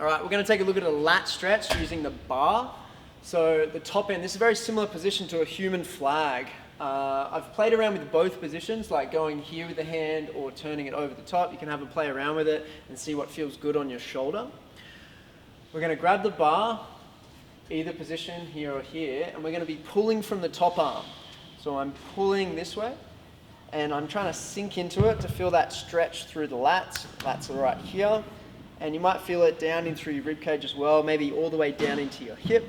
All right, we're going to take a look at a lat stretch using the bar. So the top end, this is a very similar position to a human flag. I've played around with both positions, like going here with the hand or turning it over the top. You can have a play around with it and see what feels good on your shoulder. We're going to grab the bar, either position here or here, and we're going to be pulling from the top arm. So I'm pulling this way, and I'm trying to sink into it to feel that stretch through the lats. Lats are right here. And you might feel it down in through your ribcage as well, maybe all the way down into your hip.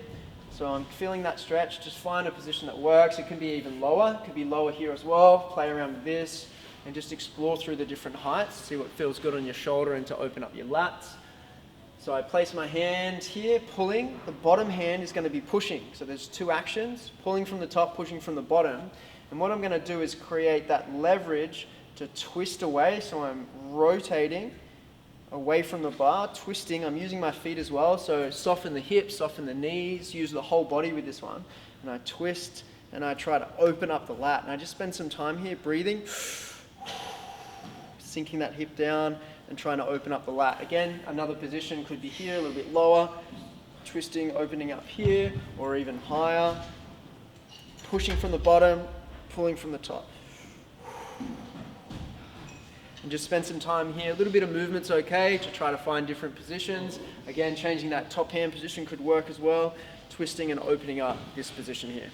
So I'm feeling that stretch. Just find a position that works. It can be even lower. It could be lower here as well. Play around with this and just explore through the different heights. See what feels good on your shoulder and to open up your lats. So I place my hand here, pulling. The bottom hand is going to be pushing. So there's two actions, pulling from the top, pushing from the bottom. And what I'm going to do is create that leverage to twist away. So I'm rotating away from the bar, twisting. I'm using my feet as well, so soften the hips, soften the knees, use the whole body with this one. And I twist and I try to open up the lat. And I just spend some time here breathing, sinking that hip down and trying to open up the lat. Again, another position could be here, a little bit lower, twisting, opening up here, or even higher. Pushing from the bottom, pulling from the top. And just spend some time here. A little bit of movement's okay to try to find different positions. Again, changing that top hand position could work as well. Twisting and opening up this position here.